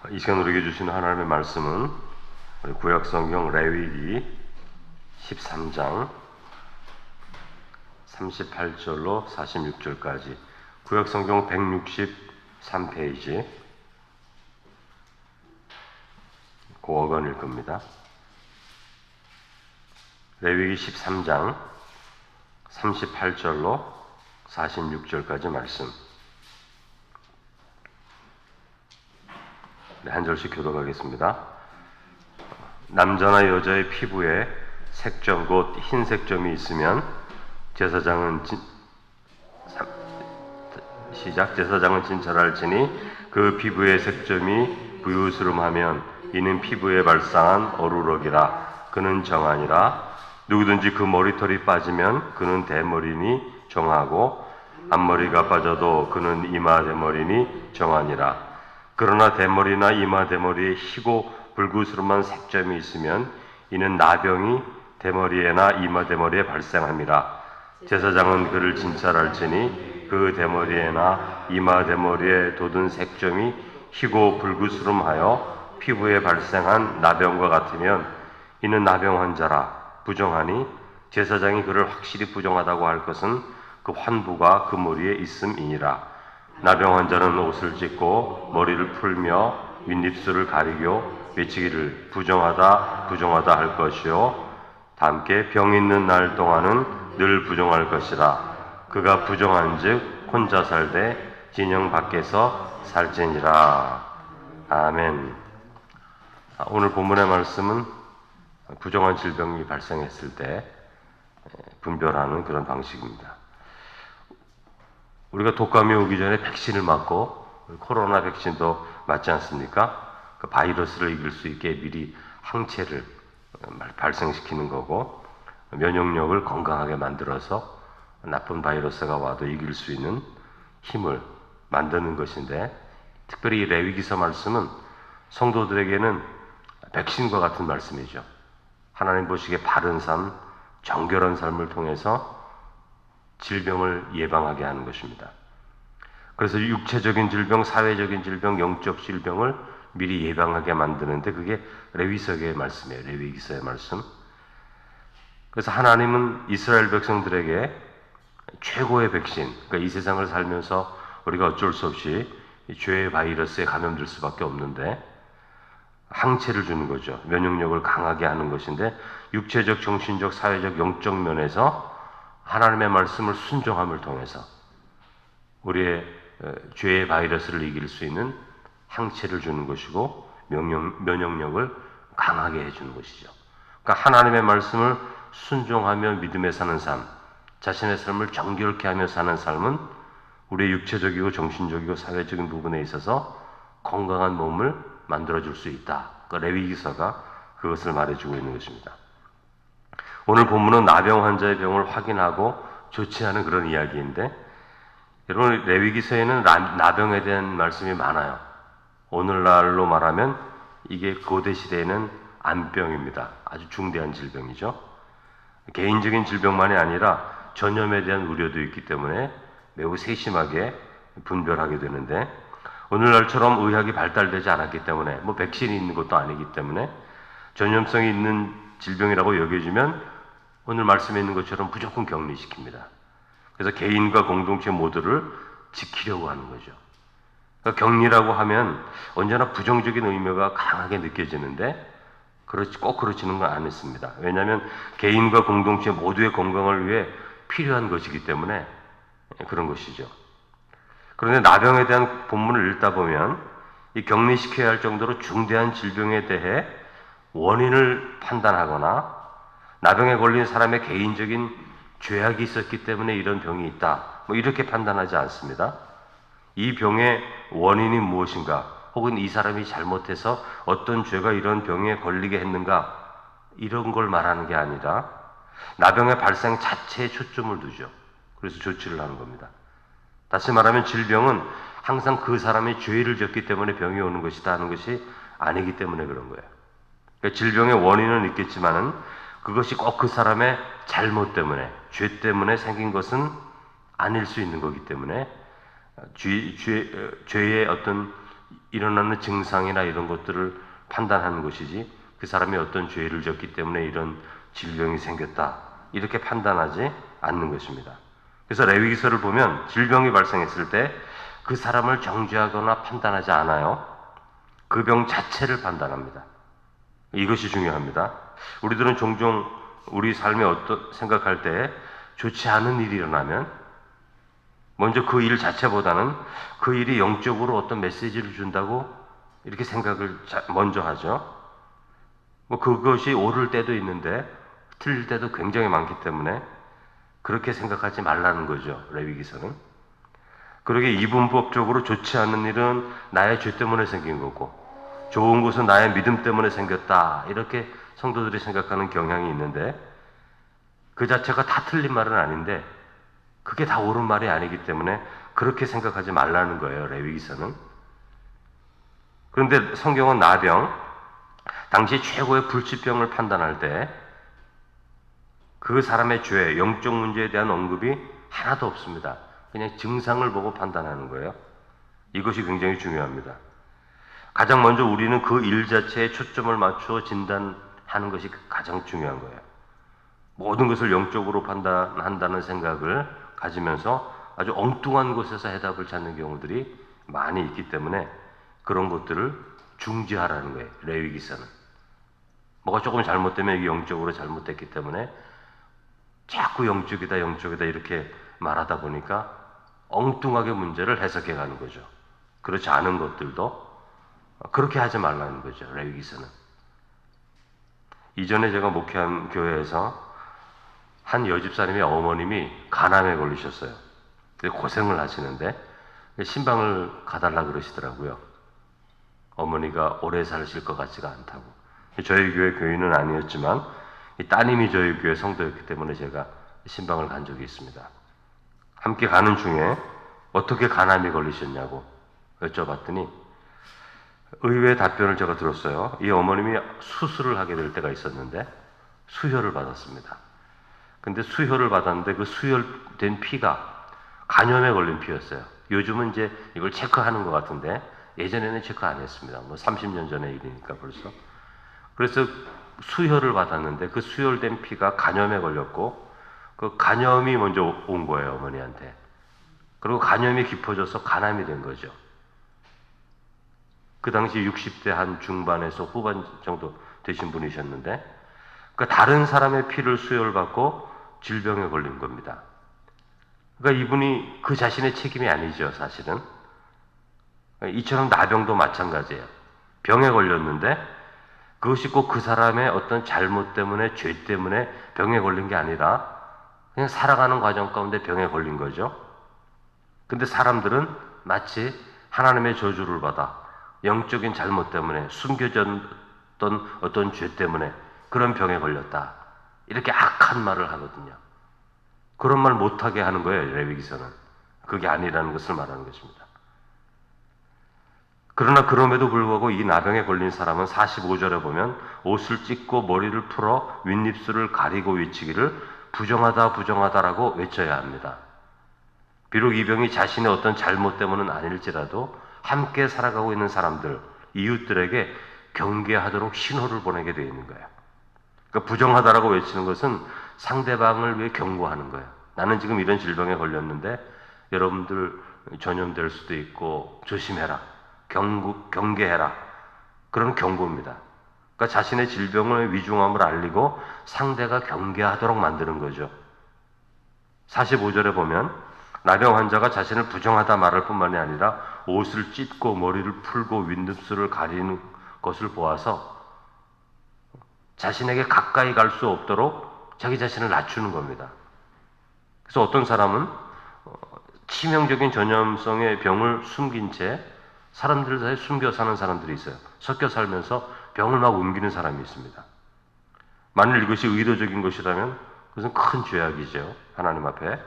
이 시간 우리에게 주시는 하나님의 말씀은 우리 구약성경 레위기 13장 38절로 46절까지 구약성경 163페이지 고어건일 겁니다. 레위기 13장 38절로 46절까지 말씀. 한 절씩 교독하겠습니다. 남자나 여자의 피부에 색점 곧 흰색 점이 있으면 제사장은 진찰할지니 그 피부에 색점이 부유스름하면 이는 피부에 발상한 어루럭이라 그는 정하니라. 누구든지 그 머리털이 빠지면 그는 대머리니 정하고 앞머리가 빠져도 그는 이마 대머리니 정하니라. 그러나 대머리나 이마 대머리에 희고 불구스름한 색점이 있으면 이는 나병이 대머리에나 이마 대머리에 발생함이라. 제사장은 그를 진찰할지니 그 대머리에나 이마 대머리에 돋은 색점이 희고 불구스름하여 피부에 발생한 나병과 같으면 이는 나병 환자라. 부정하니 제사장이 그를 확실히 부정하다고 할 것은 그 환부가 그 머리에 있음이니라. 나병 환자는 옷을 찢고 머리를 풀며 윗입술을 가리고 외치기를 부정하다 할 것이요 함께 병 있는 날 동안은 늘 부정할 것이라. 그가 부정한즉 혼자 살되 진영 밖에서 살지니라. 아멘. 오늘 본문의 말씀은 부정한 질병이 발생했을 때 분별하는 그런 방식입니다. 우리가 독감이 오기 전에 백신을 맞고 코로나 백신도 맞지 않습니까? 그 바이러스를 이길 수 있게 미리 항체를 발생시키는 거고 면역력을 건강하게 만들어서 나쁜 바이러스가 와도 이길 수 있는 힘을 만드는 것인데, 특별히 이 레위기서 말씀은 성도들에게는 백신과 같은 말씀이죠. 하나님 보시기에 바른 삶, 정결한 삶을 통해서 질병을 예방하게 하는 것입니다. 그래서 육체적인 질병, 사회적인 질병, 영적 질병을 미리 예방하게 만드는데 그게 레위기서의 말씀이에요. 레위기서의 말씀. 그래서 하나님은 이스라엘 백성들에게 최고의 백신, 그러니까 이 세상을 살면서 우리가 어쩔 수 없이 죄의 바이러스에 감염될 수밖에 없는데 항체를 주는 거죠. 면역력을 강하게 하는 것인데 육체적, 정신적, 사회적, 영적 면에서 하나님의 말씀을 순종함을 통해서 우리의 죄의 바이러스를 이길 수 있는 항체를 주는 것이고 면역력을 강하게 해주는 것이죠. 그러니까 하나님의 말씀을 순종하며 믿음에 사는 삶, 자신의 삶을 정결케 하며 사는 삶은 우리의 육체적이고 정신적이고 사회적인 부분에 있어서 건강한 몸을 만들어줄 수 있다. 그러니까 레위기서가 그것을 말해주고 있는 것입니다. 오늘 본문은 나병 환자의 병을 확인하고 조치하는 그런 이야기인데, 여러분 레위기서에는 나병에 대한 말씀이 많아요. 오늘날로 말하면 이게 고대 시대에는 암병입니다. 아주 중대한 질병이죠. 개인적인 질병만이 아니라 전염에 대한 우려도 있기 때문에 매우 세심하게 분별하게 되는데, 오늘날처럼 의학이 발달되지 않았기 때문에 백신이 있는 것도 아니기 때문에 전염성이 있는 질병이라고 여겨지면 오늘 말씀에 있는 것처럼 무조건 격리시킵니다. 그래서 개인과 공동체 모두를 지키려고 하는 거죠. 그러니까 격리라고 하면 언제나 부정적인 의미가 강하게 느껴지는데 꼭 그렇지는 건 않습니다. 왜냐하면 개인과 공동체 모두의 건강을 위해 필요한 것이기 때문에 그런 것이죠. 그런데 나병에 대한 본문을 읽다 보면 이 격리시켜야 할 정도로 중대한 질병에 대해 원인을 판단하거나 나병에 걸린 사람의 개인적인 죄악이 있었기 때문에 이런 병이 있다, 이렇게 판단하지 않습니다. 이 병의 원인이 무엇인가, 혹은 이 사람이 잘못해서 어떤 죄가 이런 병에 걸리게 했는가, 이런 걸 말하는 게 아니라 나병의 발생 자체에 초점을 두죠. 그래서 조치를 하는 겁니다. 다시 말하면 질병은 항상 그 사람의 죄를 졌기 때문에 병이 오는 것이다 하는 것이 아니기 때문에 그런 거예요. 그러니까 질병의 원인은 있겠지만은 그것이 꼭 그 사람의 잘못 때문에, 죄 때문에 생긴 것은 아닐 수 있는 거기 때문에 죄의 어떤 일어나는 증상이나 이런 것들을 판단하는 것이지 그 사람이 어떤 죄를 졌기 때문에 이런 질병이 생겼다 이렇게 판단하지 않는 것입니다. 그래서 레위기서를 보면 질병이 발생했을 때 그 사람을 정죄하거나 판단하지 않아요. 그 병 자체를 판단합니다. 이것이 중요합니다. 우리들은 종종 우리 삶에 생각할 때 좋지 않은 일이 일어나면 먼저 그 일 자체보다는 그 일이 영적으로 어떤 메시지를 준다고 이렇게 생각을 먼저 하죠. 뭐 그것이 옳을 때도 있는데 틀릴 때도 굉장히 많기 때문에 그렇게 생각하지 말라는 거죠. 레위기서는. 그러게 이분법적으로 좋지 않은 일은 나의 죄 때문에 생긴 거고 좋은 것은 나의 믿음 때문에 생겼다 이렇게 성도들이 생각하는 경향이 있는데 그 자체가 다 틀린 말은 아닌데 그게 다 옳은 말이 아니기 때문에 그렇게 생각하지 말라는 거예요. 레위기서는. 그런데 성경은 나병, 당시 최고의 불치병을 판단할 때 그 사람의 죄, 영적 문제에 대한 언급이 하나도 없습니다. 그냥 증상을 보고 판단하는 거예요. 이것이 굉장히 중요합니다. 가장 먼저 우리는 그 일 자체에 초점을 맞추어 진단하는 것이 가장 중요한 거예요. 모든 것을 영적으로 판단한다는 생각을 가지면서 아주 엉뚱한 곳에서 해답을 찾는 경우들이 많이 있기 때문에 그런 것들을 중지하라는 거예요. 레위기서는. 뭐가 조금 잘못되면 이게 영적으로 잘못됐기 때문에 자꾸 영적이다 이렇게 말하다 보니까 엉뚱하게 문제를 해석해 가는 거죠. 그렇지 않은 것들도 그렇게 하지 말라는 거죠. 레위기서는. 이전에 제가 목회한 교회에서 한 여집사님의 어머님이 간암에 걸리셨어요. 고생을 하시는데 신방을 가달라 그러시더라고요. 어머니가 오래 사실 것 같지가 않다고. 저희 교회 교인은 아니었지만 따님이 저희 교회 성도였기 때문에 제가 신방을 간 적이 있습니다. 함께 가는 중에 어떻게 간암이 걸리셨냐고 여쭤봤더니 의외의 답변을 제가 들었어요. 이 어머님이 수술을 하게 될 때가 있었는데 수혈을 받았습니다. 근데 수혈을 받았는데 그 수혈된 피가 간염에 걸린 피였어요. 요즘은 이제 이걸 체크하는 것 같은데 예전에는 체크 안 했습니다. 뭐 30년 전의 일이니까 벌써. 그래서 수혈을 받았는데 그 수혈된 피가 간염에 걸렸고 그 간염이 먼저 온 거예요, 어머니한테. 그리고 간염이 깊어져서 간암이 된 거죠. 그 당시 60대 한 중반에서 후반 정도 되신 분이셨는데 그러니까 다른 사람의 피를 수혈받고 질병에 걸린 겁니다. 그러니까 이분이 그 자신의 책임이 아니죠, 사실은. 이처럼 나병도 마찬가지예요. 병에 걸렸는데 그것이 꼭 그 사람의 어떤 잘못 때문에 죄 때문에 병에 걸린 게 아니라 그냥 살아가는 과정 가운데 병에 걸린 거죠. 근데 사람들은 마치 하나님의 저주를 받아 영적인 잘못 때문에 숨겨졌던 어떤 죄 때문에 그런 병에 걸렸다. 이렇게 악한 말을 하거든요. 그런 말 못하게 하는 거예요, 레위기서는. 그게 아니라는 것을 말하는 것입니다. 그러나 그럼에도 불구하고 이 나병에 걸린 사람은 45절에 보면 옷을 찢고 머리를 풀어 윗입술을 가리고 외치기를 부정하다 부정하다라고 외쳐야 합니다. 비록 이 병이 자신의 어떤 잘못 때문은 아닐지라도 함께 살아가고 있는 사람들, 이웃들에게 경계하도록 신호를 보내게 되어 있는 거예요. 그러니까 부정하다라고 외치는 것은 상대방을 위해 경고하는 거예요. 나는 지금 이런 질병에 걸렸는데 여러분들 전염될 수도 있고 조심해라. 경계해라. 그런 경고입니다. 그러니까 자신의 질병의 위중함을 알리고 상대가 경계하도록 만드는 거죠. 45절에 보면 나병 환자가 자신을 부정하다 말할 뿐만이 아니라 옷을 찢고 머리를 풀고 윗입술을 가리는 것을 보아서 자신에게 가까이 갈 수 없도록 자기 자신을 낮추는 겁니다. 그래서 어떤 사람은 치명적인 전염성의 병을 숨긴 채 사람들 사이에 숨겨 사는 사람들이 있어요. 섞여 살면서 병을 막 옮기는 사람이 있습니다. 만일 이것이 의도적인 것이라면 그것은 큰 죄악이죠. 하나님 앞에.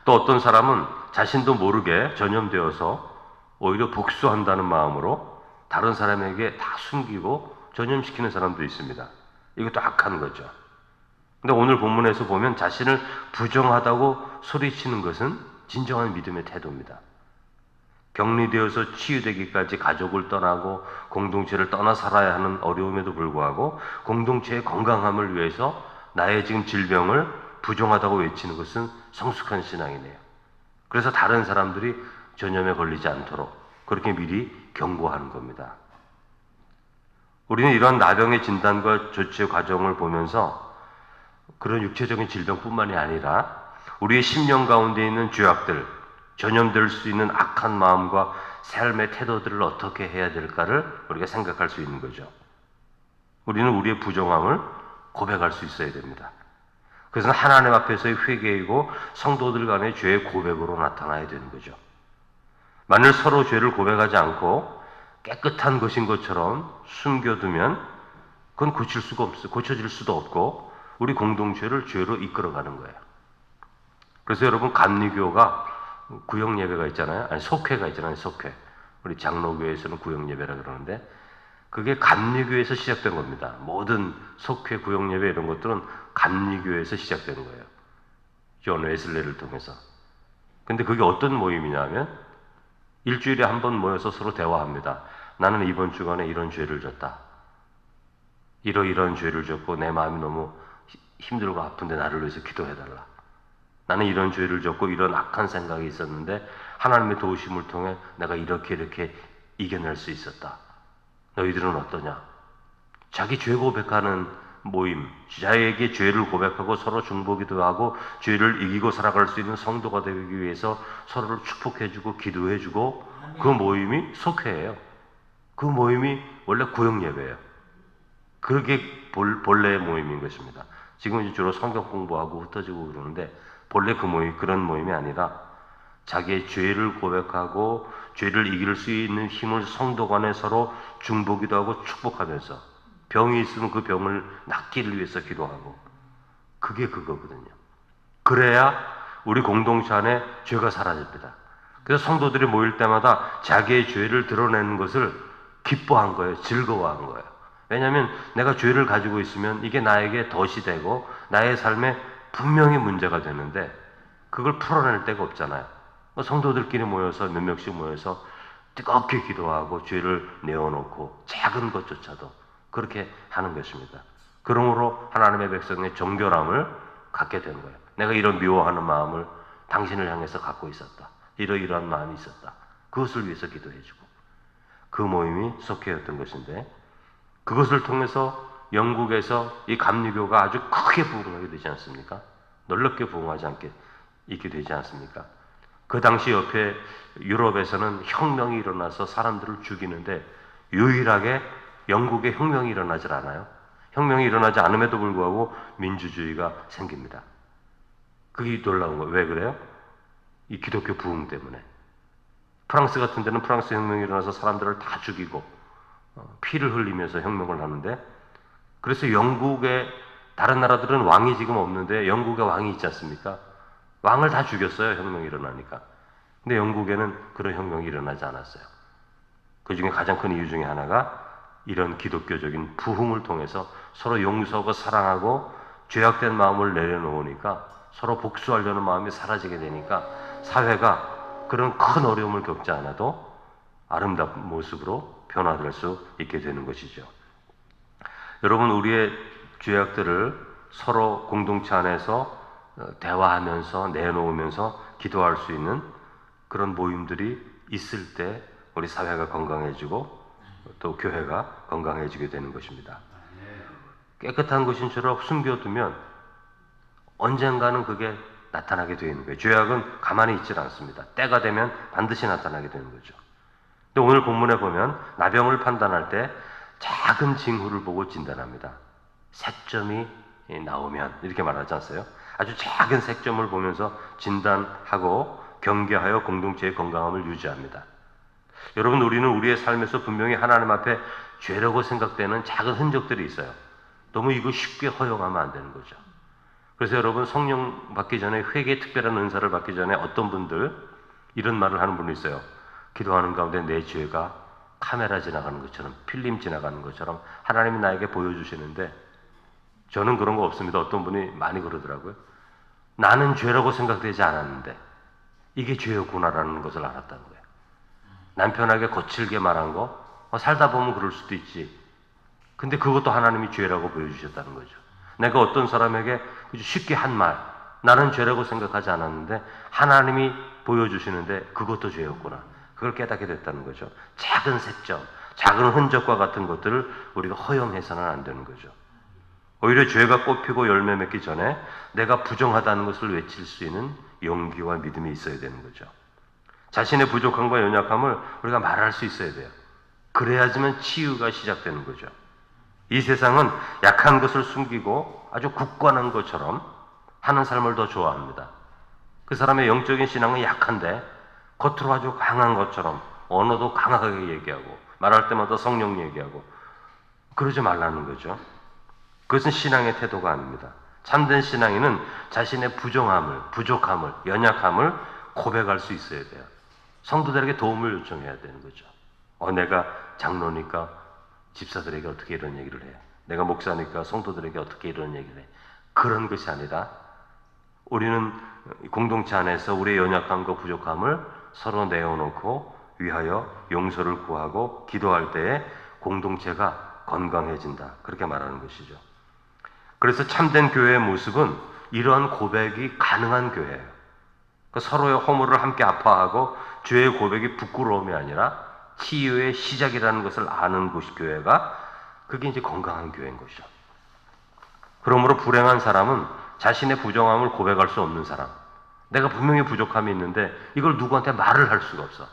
또 어떤 사람은 자신도 모르게 전염되어서 오히려 복수한다는 마음으로 다른 사람에게 다 숨기고 전염시키는 사람도 있습니다. 이것도 악한 거죠. 근데 오늘 본문에서 보면 자신을 부정하다고 소리치는 것은 진정한 믿음의 태도입니다. 격리되어서 치유되기까지 가족을 떠나고 공동체를 떠나 살아야 하는 어려움에도 불구하고 공동체의 건강함을 위해서 나의 지금 질병을 부정하다고 외치는 것은 성숙한 신앙이네요. 그래서 다른 사람들이 전염에 걸리지 않도록 그렇게 미리 경고하는 겁니다. 우리는 이러한 나병의 진단과 조치 과정을 보면서 그런 육체적인 질병뿐만이 아니라 우리의 심령 가운데 있는 죄악들, 전염될 수 있는 악한 마음과 삶의 태도들을 어떻게 해야 될까를 우리가 생각할 수 있는 거죠. 우리는 우리의 부정함을 고백할 수 있어야 됩니다. 그것은 하나님 앞에서의 회개이고 성도들 간의 죄의 고백으로 나타나야 되는 거죠. 만일 서로 죄를 고백하지 않고 깨끗한 것인 것처럼 숨겨두면 그건 고쳐질 수도 없고 우리 공동체를 죄로 이끌어가는 거예요. 그래서 여러분 감리교가 구역 예배가 있잖아요. 아니 속회가 있잖아요. 속회. 우리 장로교에서는 구역 예배라 그러는데 그게 감리교에서 시작된 겁니다. 모든 속회, 구역 예배 이런 것들은 감리교에서 시작된 거예요. 존 웨슬레를 통해서. 근데 그게 어떤 모임이냐면 일주일에 한 번 모여서 서로 대화합니다. 나는 이번 주간에 이런 죄를 졌다. 이러이러한 죄를 졌고 내 마음이 너무 힘들고 아픈데 나를 위해서 기도해달라. 나는 이런 죄를 졌고 이런 악한 생각이 있었는데 하나님의 도우심을 통해 내가 이렇게 이겨낼 수 있었다. 너희들은 어떠냐? 자기 죄 고백하는 모임, 자기에게 죄를 고백하고 서로 중보기도 하고 죄를 이기고 살아갈 수 있는 성도가 되기 위해서 서로를 축복해주고 기도해주고 그 모임이 속회예요. 그 모임이 원래 구역예배예요. 그게 본래의 모임인 것입니다. 지금 이제 주로 성경 공부하고 흩어지고 그러는데 본래 그 모임, 그런 모임이 아니라 자기의 죄를 고백하고 죄를 이길 수 있는 힘을 성도 간에 서로 중보기도 하고 축복하면서 병이 있으면 그 병을 낫기를 위해서 기도하고 그게 그거거든요. 그래야 우리 공동체 안에 죄가 사라집니다. 그래서 성도들이 모일 때마다 자기의 죄를 드러내는 것을 기뻐한 거예요. 즐거워한 거예요. 왜냐하면 내가 죄를 가지고 있으면 이게 나에게 덫이 되고 나의 삶에 분명히 문제가 되는데 그걸 풀어낼 데가 없잖아요. 성도들끼리 모여서 몇 명씩 모여서 뜨겁게 기도하고 죄를 내어놓고 작은 것조차도 그렇게 하는 것입니다. 그러므로 하나님의 백성의 정결함을 갖게 되는 거예요. 내가 이런 미워하는 마음을 당신을 향해서 갖고 있었다. 이러이러한 마음이 있었다. 그것을 위해서 기도해주고 그 모임이 속회였던 것인데 그것을 통해서 영국에서 이 감리교가 아주 크게 부흥하게 되지 않습니까? 넓게 부흥하지 않게 있게 되지 않습니까? 그 당시 옆에 유럽에서는 혁명이 일어나서 사람들을 죽이는데 유일하게 영국에 혁명이 일어나질 않아요. 혁명이 일어나지 않음에도 불구하고 민주주의가 생깁니다. 그게 놀라운 거예요. 왜 그래요? 이 기독교 부흥 때문에. 프랑스 같은 데는 프랑스 혁명이 일어나서 사람들을 다 죽이고 피를 흘리면서 혁명을 하는데 그래서 영국의 다른 나라들은 왕이 지금 없는데 영국에 왕이 있지 않습니까? 왕을 다 죽였어요. 혁명이 일어나니까. 근데 영국에는 그런 혁명이 일어나지 않았어요. 그 중에 가장 큰 이유 중에 하나가 이런 기독교적인 부흥을 통해서 서로 용서하고 사랑하고 죄악된 마음을 내려놓으니까 서로 복수하려는 마음이 사라지게 되니까 사회가 그런 큰 어려움을 겪지 않아도 아름다운 모습으로 변화될 수 있게 되는 것이죠. 여러분, 우리의 죄악들을 서로 공동체 안에서 대화하면서 내놓으면서 기도할 수 있는 그런 모임들이 있을 때 우리 사회가 건강해지고 또 교회가 건강해지게 되는 것입니다. 깨끗한 것인 줄 알고 숨겨두면 언젠가는 그게 나타나게 되는 거예요. 죄악은 가만히 있질 않습니다. 때가 되면 반드시 나타나게 되는 거죠. 근데 오늘 본문에 보면 나병을 판단할 때 작은 징후를 보고 진단합니다. 색점이 나오면 이렇게 말하지 않았어요? 아주 작은 색점을 보면서 진단하고 경계하여 공동체의 건강함을 유지합니다. 여러분, 우리는 우리의 삶에서 분명히 하나님 앞에 죄라고 생각되는 작은 흔적들이 있어요. 너무 이거 쉽게 허용하면 안 되는 거죠. 그래서 여러분, 성령 받기 전에 회개 특별한 은사를 받기 전에 어떤 분들 이런 말을 하는 분이 있어요. 기도하는 가운데 내 죄가 카메라 지나가는 것처럼 필름 지나가는 것처럼 하나님이 나에게 보여주시는데 저는 그런 거 없습니다. 어떤 분이 많이 그러더라고요. 나는 죄라고 생각되지 않았는데 이게 죄였구나라는 것을 알았다는 거예요. 남편에게 거칠게 말한 거 살다 보면 그럴 수도 있지. 근데 그것도 하나님이 죄라고 보여주셨다는 거죠. 내가 어떤 사람에게 쉽게 한 말, 나는 죄라고 생각하지 않았는데 하나님이 보여주시는데 그것도 죄였구나. 그걸 깨닫게 됐다는 거죠. 작은 색점, 작은 흔적과 같은 것들을 우리가 허용해서는 안 되는 거죠. 오히려 죄가 꽃피고 열매 맺기 전에 내가 부정하다는 것을 외칠 수 있는 용기와 믿음이 있어야 되는 거죠. 자신의 부족함과 연약함을 우리가 말할 수 있어야 돼요. 그래야지만 치유가 시작되는 거죠. 이 세상은 약한 것을 숨기고 아주 굳건한 것처럼 하는 삶을 더 좋아합니다. 그 사람의 영적인 신앙은 약한데 겉으로 아주 강한 것처럼 언어도 강하게 얘기하고 말할 때마다 성령 얘기하고 그러지 말라는 거죠. 그것은 신앙의 태도가 아닙니다. 참된 신앙인은 자신의 부족함을, 연약함을 고백할 수 있어야 돼요. 성도들에게 도움을 요청해야 되는 거죠. 내가 장로니까 집사들에게 어떻게 이런 얘기를 해요? 내가 목사니까 성도들에게 어떻게 이런 얘기를 해? 그런 것이 아니라 우리는 공동체 안에서 우리의 연약함과 부족함을 서로 내어놓고 위하여 용서를 구하고 기도할 때에 공동체가 건강해진다. 그렇게 말하는 것이죠. 그래서 참된 교회의 모습은 이러한 고백이 가능한 교회예요. 서로의 허물을 함께 아파하고 죄의 고백이 부끄러움이 아니라 치유의 시작이라는 것을 아는 곳이 교회가 그게 이제 건강한 교회인 것이죠. 그러므로 불행한 사람은 자신의 부정함을 고백할 수 없는 사람. 내가 분명히 부족함이 있는데 이걸 누구한테 말을 할 수가 없어.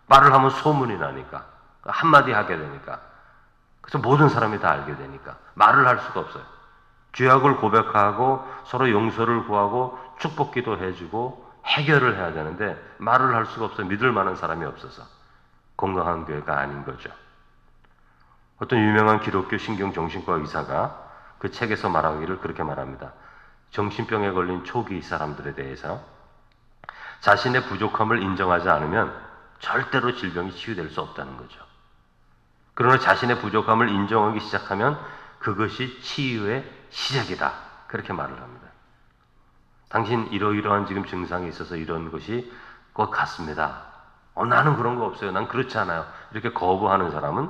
말을 하면 소문이 나니까. 한마디 하게 되니까. 그래서 모든 사람이 다 알게 되니까. 말을 할 수가 없어요. 죄악을 고백하고 서로 용서를 구하고 축복기도 해주고 해결을 해야 되는데 말을 할 수가 없어요. 믿을 만한 사람이 없어서. 건강한 교회가 아닌 거죠. 어떤 유명한 기독교 신경정신과 의사가 그 책에서 말하기를 그렇게 말합니다. 정신병에 걸린 초기 사람들에 대해서 자신의 부족함을 인정하지 않으면 절대로 질병이 치유될 수 없다는 거죠. 그러나 자신의 부족함을 인정하기 시작하면 그것이 치유의 시작이다. 그렇게 말을 합니다. 당신 이러이러한 지금 증상이 있어서 이런 것이 것 같습니다. 나는 그런 거 없어요. 난 그렇지 않아요. 이렇게 거부하는 사람은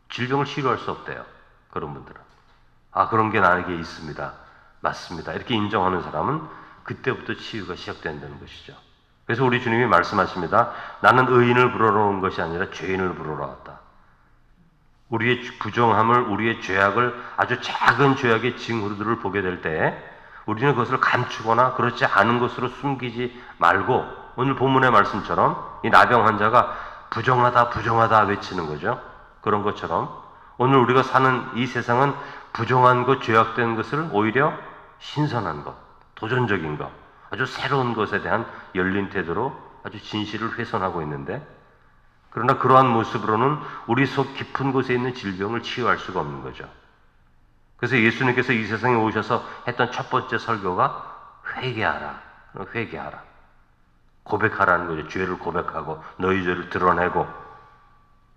질병을 치료할 수 없대요. 그런 분들은. 그런 게 나에게 있습니다. 맞습니다. 이렇게 인정하는 사람은 그때부터 치유가 시작된다는 것이죠. 그래서 우리 주님이 말씀하십니다. 나는 의인을 부르러 온 것이 아니라 죄인을 부르러 왔다. 우리의 부정함을, 우리의 죄악을, 아주 작은 죄악의 징후들을 보게 될 때 우리는 그것을 감추거나 그렇지 않은 것으로 숨기지 말고 오늘 본문의 말씀처럼 이 나병 환자가 부정하다 외치는 거죠. 그런 것처럼 오늘 우리가 사는 이 세상은 부정한 것, 죄악된 것을 오히려 신선한 것, 도전적인 것, 아주 새로운 것에 대한 열린 태도로 아주 진실을 훼손하고 있는데 그러나 그러한 모습으로는 우리 속 깊은 곳에 있는 질병을 치유할 수가 없는 거죠. 그래서 예수님께서 이 세상에 오셔서 했던 첫 번째 설교가 회개하라. 고백하라는 거죠. 죄를 고백하고 너희 죄를 드러내고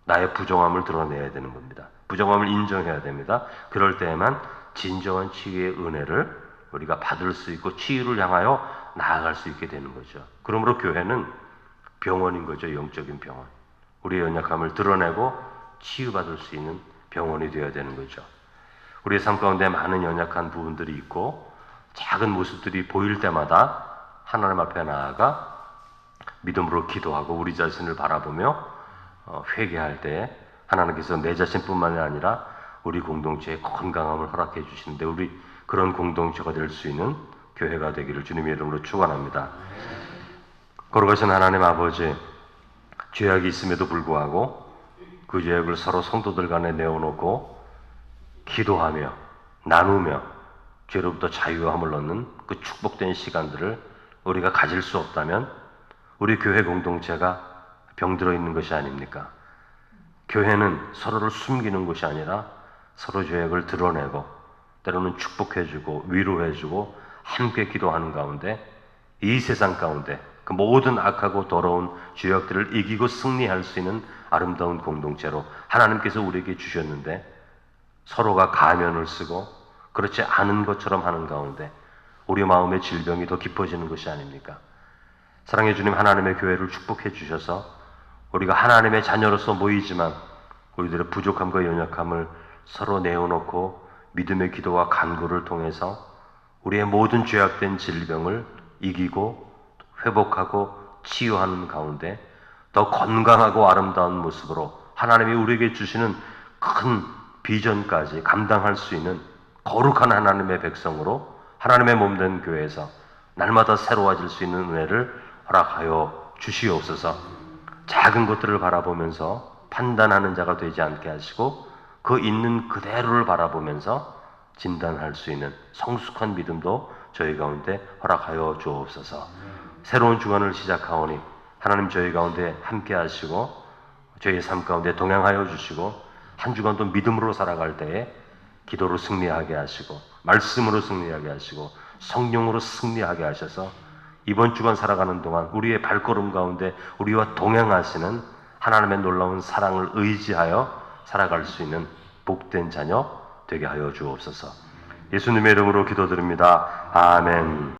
나의 부정함을 드러내야 되는 겁니다. 부정함을 인정해야 됩니다. 그럴 때에만 진정한 치유의 은혜를 우리가 받을 수 있고 치유를 향하여 나아갈 수 있게 되는 거죠. 그러므로 교회는 병원인 거죠. 영적인 병원. 우리의 연약함을 드러내고 치유받을 수 있는 병원이 되어야 되는 거죠. 우리의 삶 가운데 많은 연약한 부분들이 있고 작은 모습들이 보일 때마다 하나님 앞에 나아가 믿음으로 기도하고 우리 자신을 바라보며 회개할 때 하나님께서 내 자신뿐만이 아니라 우리 공동체에 건강함을 허락해 주시는데 우리 그런 공동체가 될 수 있는 교회가 되기를 주님의 이름으로 축원합니다. 거룩하신 하나님 아버지, 죄악이 있음에도 불구하고 그 죄악을 서로 성도들 간에 내어놓고 기도하며 나누며 죄로부터 자유함을 얻는 그 축복된 시간들을 우리가 가질 수 없다면 우리 교회 공동체가 병들어 있는 것이 아닙니까? 교회는 서로를 숨기는 것이 아니라 서로 죄악을 드러내고 때로는 축복해주고 위로해주고 함께 기도하는 가운데 이 세상 가운데 그 모든 악하고 더러운 죄악들을 이기고 승리할 수 있는 아름다운 공동체로 하나님께서 우리에게 주셨는데 서로가 가면을 쓰고 그렇지 않은 것처럼 하는 가운데 우리 마음의 질병이 더 깊어지는 것이 아닙니까? 사랑해 주님, 하나님의 교회를 축복해 주셔서 우리가 하나님의 자녀로서 모이지만 우리들의 부족함과 연약함을 서로 내어놓고 믿음의 기도와 간구를 통해서 우리의 모든 죄악된 질병을 이기고 회복하고 치유하는 가운데 더 건강하고 아름다운 모습으로 하나님이 우리에게 주시는 큰 비전까지 감당할 수 있는 거룩한 하나님의 백성으로 하나님의 몸된 교회에서 날마다 새로워질 수 있는 은혜를 허락하여 주시옵소서. 작은 것들을 바라보면서 판단하는 자가 되지 않게 하시고 그 있는 그대로를 바라보면서 진단할 수 있는 성숙한 믿음도 저희 가운데 허락하여 주옵소서. 새로운 주간을 시작하오니 하나님 저희 가운데 함께 하시고 저희의 삶 가운데 동행하여 주시고 한 주간도 믿음으로 살아갈 때에 기도로 승리하게 하시고 말씀으로 승리하게 하시고 성령으로 승리하게 하셔서 이번 주간 살아가는 동안 우리의 발걸음 가운데 우리와 동행하시는 하나님의 놀라운 사랑을 의지하여 살아갈 수 있는 복된 자녀 되게 하여 주옵소서. 예수님의 이름으로 기도드립니다. 아멘.